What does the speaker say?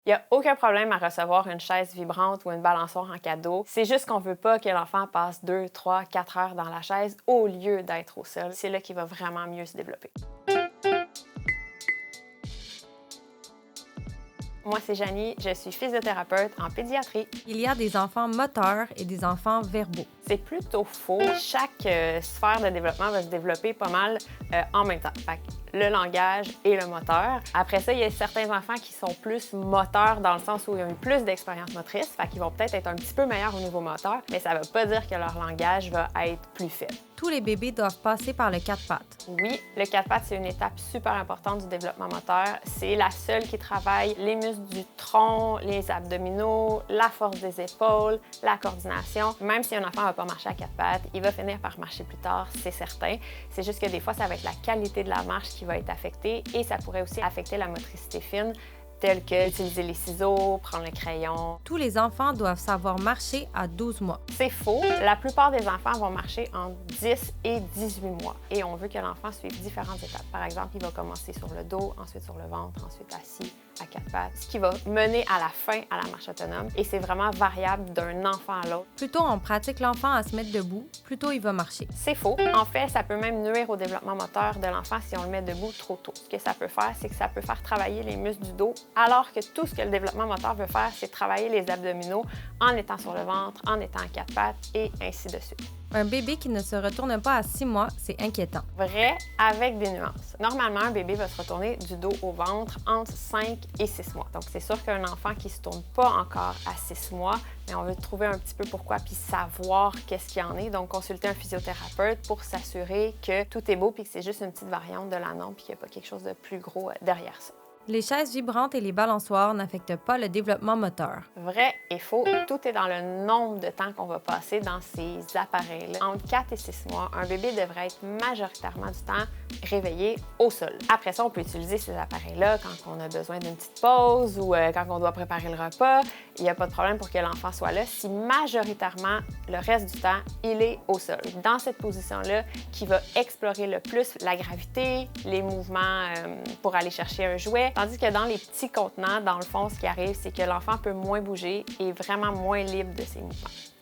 Il n'y a aucun problème à recevoir une chaise vibrante ou une balançoire en cadeau. C'est juste qu'on ne veut pas que l'enfant passe 2, 3, 4 heures dans la chaise au lieu d'être au sol. C'est là qu'il va vraiment mieux se développer. Moi, c'est Janie, je suis physiothérapeute en pédiatrie. Il y a des enfants moteurs et des enfants verbaux. C'est plutôt faux. Chaque sphère de développement va se développer pas mal en même temps. Fait que le langage et le moteur. Après ça, il y a certains enfants qui sont plus moteurs dans le sens où ils ont eu plus d'expérience motrice. Fait qu'ils vont peut-être être un petit peu meilleurs au niveau moteur, mais ça ne veut pas dire que leur langage va être plus faible. Tous les bébés doivent passer par le 4 pattes. Oui, le 4 pattes, c'est une étape super importante du développement moteur. C'est la seule qui travaille les muscles du tronc, les abdominaux, la force des épaules, la coordination. Même si un enfant ne va pas marcher à 4 pattes, il va finir par marcher plus tard, c'est certain. C'est juste que des fois, ça va être la qualité de la marche qui va être affectée et ça pourrait aussi affecter la motricité fine, telles que utiliser les ciseaux, prendre le crayon. Tous les enfants doivent savoir marcher à 12 mois. C'est faux. La plupart des enfants vont marcher entre 10 et 18 mois. Et on veut que l'enfant suive différentes étapes. Par exemple, il va commencer sur le dos, ensuite sur le ventre, ensuite assis, à 4 pattes, ce qui va mener à la fin à la marche autonome. Et c'est vraiment variable d'un enfant à l'autre. Plus tôt on pratique l'enfant à se mettre debout, plus tôt il va marcher. C'est faux. En fait, ça peut même nuire au développement moteur de l'enfant si on le met debout trop tôt. Ce que ça peut faire, c'est que ça peut faire travailler les muscles du dos, alors que tout ce que le développement moteur veut faire, c'est travailler les abdominaux en étant sur le ventre, en étant à 4 pattes et ainsi de suite. Un bébé qui ne se retourne pas à 6 mois, c'est inquiétant. Vrai, avec des nuances. Normalement, un bébé va se retourner du dos au ventre entre 5 et 6 mois. Donc, c'est sûr qu'un enfant qui ne se tourne pas encore à 6 mois, mais on veut trouver un petit peu pourquoi puis savoir qu'est-ce qu'il y en est. Donc, consulter un physiothérapeute pour s'assurer que tout est beau puis que c'est juste une petite variante de la norme puis qu'il n'y a pas quelque chose de plus gros derrière ça. Les chaises vibrantes et les balançoires n'affectent pas le développement moteur. Vrai et faux, tout est dans le nombre de temps qu'on va passer dans ces appareils-là. Entre 4 et 6 mois, un bébé devrait être majoritairement du temps réveillé au sol. Après ça, on peut utiliser ces appareils-là quand on a besoin d'une petite pause ou quand on doit préparer le repas. Il n'y a pas de problème pour que l'enfant soit là si majoritairement, le reste du temps, il est au sol. Dans cette position-là, qui va explorer le plus la gravité, les mouvements pour aller chercher un jouet. Tandis que dans les petits contenants, dans le fond, ce qui arrive, c'est que l'enfant peut moins bouger et vraiment moins libre de ses mouvements.